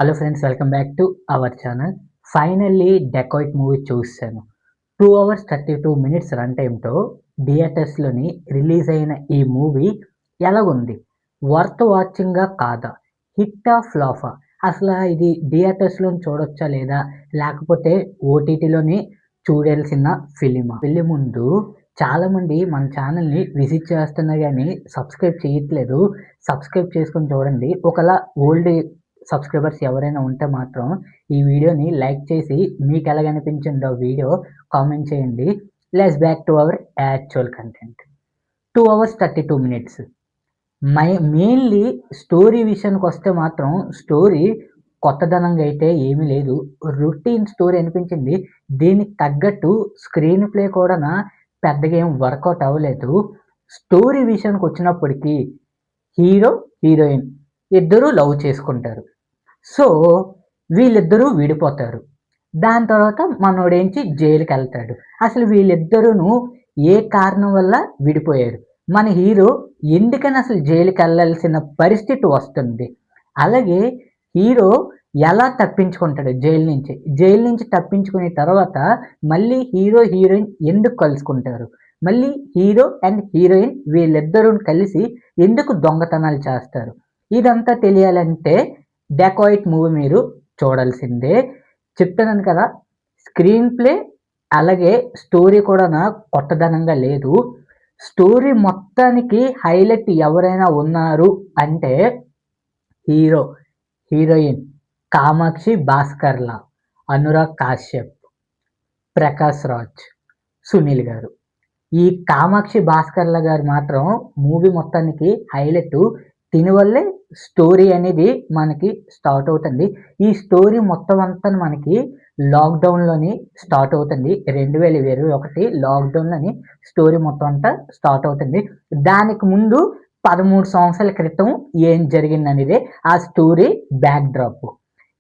Hello friends, welcome back to our channel. Finally dacoit movie చూసాను. 2 hours 32 minutes run టైంతో థియేటర్స్లోని release అయిన ఈ movie ఎలాగుంది? Worth వాచింగా కాదా? హిట్టా ఫ్లాఫా? అసలు ఇది థియేటర్స్లో చూడొచ్చా లేదా, లేకపోతే ఓటీటీలోని చూడాల్సిన ఫిలిమా? వెళ్ళే ముందు చాలామంది మన ఛానల్ని విజిట్ చేస్తున్నారు కానీ సబ్స్క్రైబ్ చేయట్లేదు. సబ్స్క్రైబ్ చేసుకొని చూడండి. ఒకలా ఓల్డ్ సబ్స్క్రైబర్స్ ఎవరైనా ఉంటే మాత్రం ఈ వీడియోని లైక్ చేసి మీకు ఎలాగనిపించిందో వీడియో కామెంట్ చేయండి. Let's back to our actual content. 2 hours 32 minutes. Mainly story విషయానికి వస్తే మాత్రం స్టోరీ కొత్తదనంగా అయితే ఏమీ లేదు. రొటీన్ స్టోరీ అనిపించింది. దీనికి తగ్గట్టు స్క్రీన్ ప్లే కూడా పెద్దగా ఏం వర్కౌట్ అవ్వలేదు. స్టోరీ విషయానికి వచ్చినప్పటికీ హీరో హీరోయిన్ ఇద్దరూ లవ్ చేసుకుంటారు. సో వీళ్ళిద్దరూ విడిపోతారు. దాని తర్వాత మనోడేంచి జైలుకి వెళ్తాడు. అసలు వీళ్ళిద్దరూను ఏ కారణం వల్ల విడిపోయారు, మన హీరో ఎందుకని అసలు జైలుకి వెళ్ళాల్సిన పరిస్థితి వస్తుంది, అలాగే హీరో ఎలా తప్పించుకుంటాడు జైలు నుంచి తప్పించుకున్న తర్వాత మళ్ళీ హీరో హీరోయిన్ ఎందుకు కలుసుకుంటారు, మళ్ళీ హీరో అండ్ హీరోయిన్ వీళ్ళిద్దరూ కలిసి ఎందుకు దొంగతనాలు చేస్తారు, ఇదంతా తెలియాలంటే డెకాయిట్ మూవీ మీరు చూడాల్సిందే. చెప్తున్నాను కదా, స్క్రీన్ ప్లే అలాగే స్టోరీ కూడా కొత్తదనంగా లేదు. స్టోరీ మొత్తానికి హైలైట్ ఎవరైనా ఉన్నారు అంటే హీరో హీరోయిన్ కామాక్షి భాస్కర్ల, అనురాగ్ కాశ్యప్, ప్రకాష్ రాజ్, సునీల్ గారు. ఈ కామాక్షి భాస్కర్ల గారు మాత్రం మూవీ మొత్తానికి హైలైట్. దీనివల్లే స్టోరీ అనేది మనకి స్టార్ట్ అవుతుంది. ఈ స్టోరీ మొత్తం అంతా మనకి లాక్డౌన్లోని స్టార్ట్ అవుతుంది. 2021 లాక్డౌన్లోని స్టోరీ మొత్తం అంతా స్టార్ట్ అవుతుంది. దానికి ముందు 13 సంవత్సరాల క్రితం ఏం జరిగిందనేదే ఆ స్టోరీ బ్యాక్ డ్రాప్.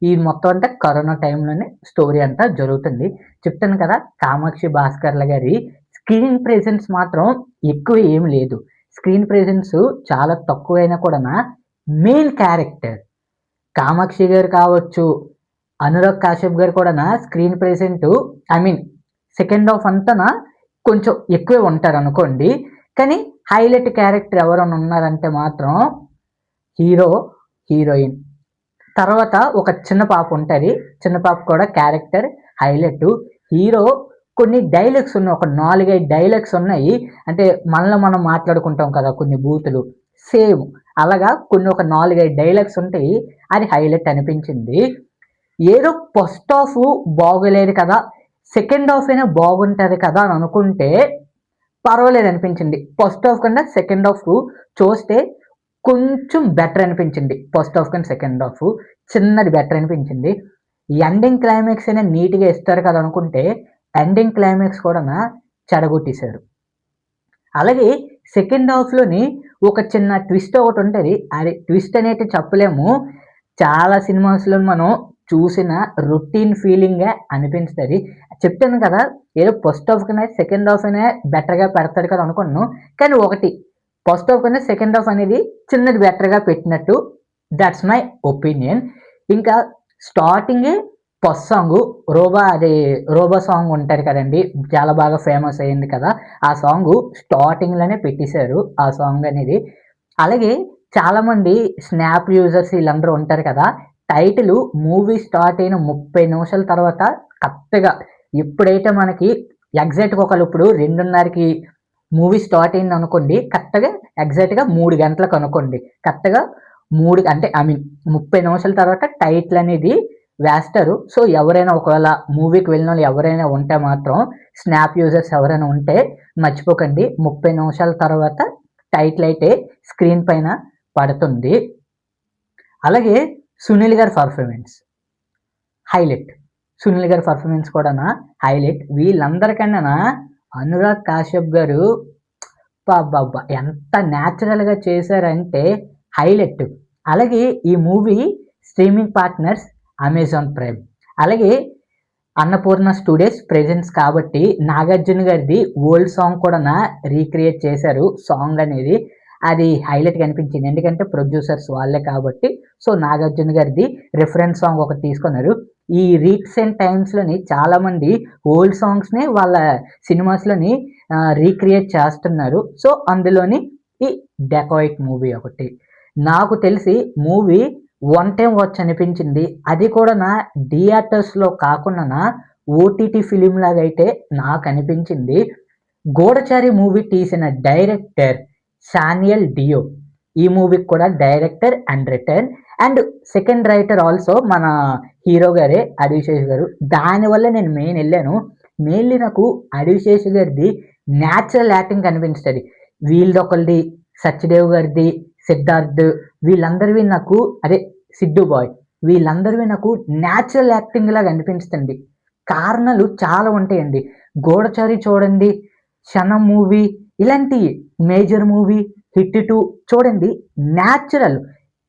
ఈ మొత్తం అంతా కరోనా టైంలోనే స్టోరీ అంతా జరుగుతుంది. చెప్తాను కదా, కామాక్షి భాస్కర్ల గారి స్క్రీన్ ప్రెజెన్స్ మాత్రం ఎక్కువ ఏం లేదు. స్క్రీన్ ప్రెజెన్స్ చాలా తక్కువైనా కూడా మెయిన్ క్యారెక్టర్ కామాక్షి గారు కావచ్చు, అనురాగ్ కాశ్యప్ గారు కూడా స్క్రీన్ ప్రెజెంట్ సెకండ్ హాఫ్ అంతా కొంచెం ఎక్కువే ఉంటారు అనుకోండి. కానీ హైలైట్ క్యారెక్టర్ ఎవరైనా ఉన్నారంటే మాత్రం హీరో హీరోయిన్ తర్వాత ఒక చిన్న పాప ఉంటుంది. చిన్న పాప కూడా క్యారెక్టర్ హైలైట్. హీరో కొన్ని డైలాగ్స్ ఉన్నాయి, ఒక 4-5 డైలాగ్స్ ఉన్నాయి. అంటే మనలో మనం మాట్లాడుకుంటాం కదా కొన్ని బూతులు, సేమ్ అలాగా కొన్ని ఒక 4-5 డైలాగ్స్ ఉంటాయి. అది హైలైట్ అనిపించింది. ఏదో ఫస్ట్ హాఫ్ బాగోలేదు కదా, సెకండ్ హాఫ్ అయినా బాగుంటుంది కదా అని అనుకుంటే పర్వాలేదు అనిపించింది. ఫస్ట్ హాఫ్ కన్నా సెకండ్ హాఫ్ చూస్తే కొంచెం బెటర్ అనిపించింది. ఫస్ట్ హాఫ్ కన్నా సెకండ్ హాఫ్ చిన్నది బెటర్ అనిపించింది. ఎండింగ్ క్లైమాక్స్ అయినా నీట్గా ఇస్తారు కదా అనుకుంటే ఎండింగ్ క్లైమాక్స్ కూడా చెడగొట్టేశారు. అలాగే సెకండ్ హాఫ్లోని ఒక చిన్న ట్విస్ట్ ఒకటి ఉంటుంది. అది ట్విస్ట్ అనేది చెప్పలేము. చాలా సినిమాస్లో మనం చూసిన రొటీన్ ఫీలింగే అనిపిస్తుంది. చెప్తాను కదా, ఏదో ఫస్ట్ హాఫ్ కన్నా సెకండ్ హాఫ్ అయినా బెటర్గా పెడతాడు కదా అనుకున్నాను. కానీ ఒకటి, ఫస్ట్ హాఫ్ కన్నా సెకండ్ హాఫ్ అనేది చిన్నది బెటర్గా పెట్టినట్టు, దట్స్ మై ఒపీనియన్. ఇంకా స్టార్టింగే ఫస్ట్ సాంగ్ రోబో సాంగ్ ఉంటుంది కదండి, చాలా బాగా ఫేమస్ అయ్యింది కదా. ఆ సాంగ్ స్టార్టింగ్లోనే పెట్టేశారు ఆ సాంగ్ అనేది. అలాగే చాలామంది స్నాప్ యూజర్స్ వీళ్ళందరూ ఉంటారు కదా, టైటిల్ మూవీ స్టార్ట్ అయిన 30 నిమిషాల తర్వాత కరెక్ట్గా ఎప్పుడైతే మనకి ఎగ్జాక్ట్గా ఒకళ్ళు ఇప్పుడు 2:30కి మూవీ స్టార్ట్ అయింది అనుకోండి, కరెక్ట్గా ఎగ్జాక్ట్గా 3 గంటలకు అనుకోండి, కరెక్ట్గా 3 అంటే 30 నిమిషాల తర్వాత టైటిల్ అనేది వేస్తారు. సో ఎవరైనా ఒకవేళ మూవీకి వెళ్ళిన వాళ్ళు ఎవరైనా ఉంటే మాత్రం, స్నాప్ యూజర్స్ ఎవరైనా ఉంటే మర్చిపోకండి, 30 నిమిషాల తర్వాత టైటిల్ అయితే స్క్రీన్ పైన పడుతుంది. అలాగే సునీల్ గారి పర్ఫార్మెన్స్ హైలైట్. సునీల్ గారి పర్ఫార్మెన్స్ కూడా హైలైట్. వీళ్ళందరికన్నా అనురాగ్ కాశ్యప్ గారు బాబా ఎంత న్యాచురల్గా చేశారంటే హైలైట్. అలాగే ఈ movie streaming partners Amazon prime, అలాగే అన్నపూర్ణ స్టూడియోస్ ప్రెజెన్స్ కాబట్టి నాగార్జున గారిది ఓల్డ్ సాంగ్ కూడా రీక్రియేట్ చేశారు సాంగ్ అనేది. అది హైలైట్‌గా అనిపించింది. ఎందుకంటే ప్రొడ్యూసర్స్ వాళ్ళే కాబట్టి. సో, నాగార్జున గారిది రిఫరెన్స్ సాంగ్ ఒకటి తీసుకున్నారు. ఈ రీసెంట్ టైమ్స్‌లోని చాలామంది ఓల్డ్ సాంగ్స్‌ని వాళ్ళ సినిమాస్‌లోని రీక్రియేట్ చేస్తున్నారు. సో, అందులోని ఈ 'డెకాయిట్' మూవీ ఒకటి. నాకు తెలిసి మూవీ వన్ టైమ్ వాచ్ అనిపించింది. అది కూడానా థియేటర్స్‌లో కాకుండానా ఓటీటీ ఫిల్మ్ లాగైతే నాకనిపించింది. 'గూఢచారి' మూవీ తీసిన డైరెక్టర్ శాన్యల్ డియో. ఈ మూవీకి కూడా director and return and second writer also మన హీరో గారే 'అడివిశేష్' గారు. దానివల్ల నేను ఎళ్ళాను. మెయిన్‌లీ నాకు 'అడివిశేష్' గారిది న్యాచురల్ యాక్టింగ్ కనిపింస్తది. వీళ్ళదొకళ్ళది, 'సత్యదేవ్' గారిది, 'సిద్ధార్థ్' వీళ్ళందరివి నాకు అదే 'సిద్దు బాయ్' వీళ్ళందరివి నాకు న్యాచురల్ యాక్టింగ్ లాగా అనిపించదండి. కారణాలు చాలా ఉంటాయండి. 'గూఢచారి' చూడండి, 'క్షణం' మూవీ ఇలాంటి 'మేజర్' మూవీ, 'హిట్ 2' చూడండి న్యాచురల్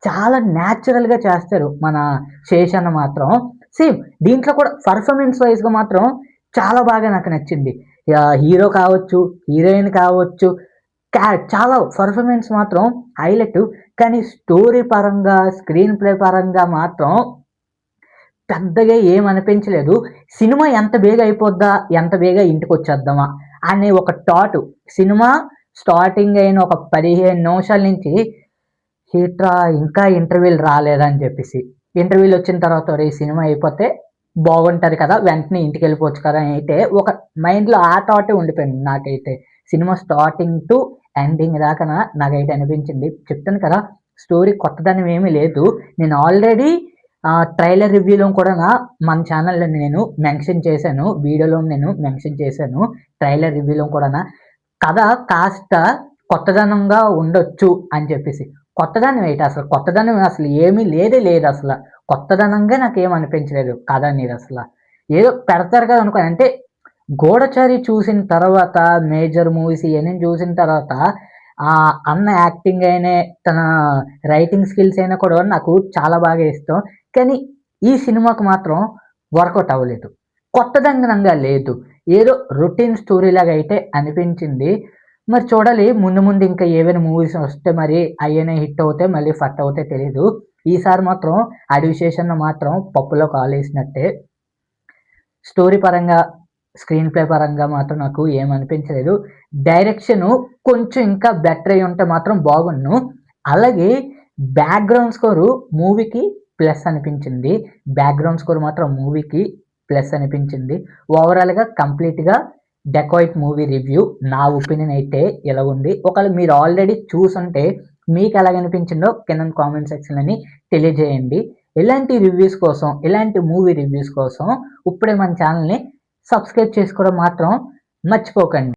చాలా న్యాచురల్‌గా చేస్తారు మన 'శేష్' అన్న మాత్రం. సేమ్ దీంట్లో కూడా పర్ఫార్మెన్స్ వైస్‌గా మాత్రం చాలా బాగా నాకు నచ్చింది. హీరో కావచ్చు, హీరోయిన్ కావచ్చు, చాలా పర్ఫార్మెన్స్ మాత్రం హైలైట్. కానీ స్టోరీ పరంగా, స్క్రీన్ ప్లే పరంగా మాత్రం పెద్దగా ఏమనిపించలేదు. సినిమా ఎంత బేగ అయిపోద్దా? ఎంత బేగ ఇంటికొచ్చేద్దామా? అనే ఒక థాట్. సినిమా స్టార్టింగ్ అయిన ఒక 15 నిమిషాల నుంచి ఏంట్రా ఇంకా ఇంటర్వెల్ రాలేదా అని చెప్పేసి. ఇంటర్వెల్ వచ్చిన తర్వాత ఒరేయ్ సినిమా అయిపోతే బాగుంటది కదా! వెంటనే ఇంటికెళ్ళిపోవచ్చు కదా! అని అయితే ఒక మైండ్‌లో ఆ థాటే ఉండిపోయింది నాకైతే. సినిమా స్టార్టింగ్ టు ఎండింగ్ దాకాన నాకైతే అనిపించింది. చెప్తాను కదా! స్టోరీ కొత్తదనం ఏమీ లేదు. నేను ఆల్రెడీ ట్రైలర్ రివ్యూలో కూడానా మన ఛానెల్‌లో నేను మెన్షన్ చేశాను. వీడియోలో నేను మెన్షన్ చేశాను. ట్రైలర్ రివ్యూలో కూడానా కథ కాస్త కొత్తదనంగా ఉండొచ్చు అని చెప్పేసి. కొత్తదనం ఏంటి అసలు? కొత్తదనం అసలు ఏమీ లేదే లేదసల. కొత్తదనంగా నాకేం అనిపించలేదు కథ అనేదసల. ఏదో పెడతారు కదా అనుకోని అంటే 'గూఢచారి' చూసిన తర్వాత 'మేజర్' మూవీస్ ఇయన్నీ చూసిన తర్వాత అన్న యాక్టింగ్ అయినా, తన రైటింగ్ స్కిల్స్ అయినా కూడా నాకు చాలా బాగా ఇష్టం. కానీ ఈ సినిమాకు మాత్రం వర్కౌట్ అవ్వలేదు. కొత్తదనంగా లేదు. ఏదో రొటీన్ స్టోరీలాగా అయితే అనిపించింది. మరి చూడాలి ముందు ముందు ఇంకా ఏవైనా మూవీస్ వస్తే మరి అయ్యనే హిట్ అవుతాయి, మళ్ళీ ఫట్ అవుతాయో తెలీదు. ఈసారి మాత్రం 'అడివిశేష్' అన్న మాత్రం పప్పులో కాలేసినట్టే. స్టోరీ పరంగా, స్క్రీన్ ప్లే పరంగా మాత్రం నాకు ఏమనిపించలేదు. డైరెక్షను కొంచెం ఇంకా బెటర్ అయ్యుంటే మాత్రం బాగున్ను. అలాగే బ్యాక్‌గ్రౌండ్ స్కోరు మూవీకి ప్లస్ అనిపించింది. బ్యాక్‌గ్రౌండ్ స్కోర్ మాత్రం మూవీకి ప్లస్ అనిపించింది. ఓవరాల్‌గా కంప్లీట్‌గా 'డెకాయిట్' మూవీ రివ్యూ నా ఒపీనియన్ అయితే ఇలా ఉంది. ఒకవేళ మీరు ఆల్రెడీ చూసుంటే మీకెలాగనిపించిందో కింద కామెంట్ సెక్షన్‌లోని తెలియజేయండి. ఇలాంటి రివ్యూస్ కోసం, ఇలాంటి మూవీ రివ్యూస్ కోసం ఇప్పుడే మన ఛానెల్‌ని సబ్స్క్రైబ్ చేసుకోవడం మాత్రం మర్చిపోకండి.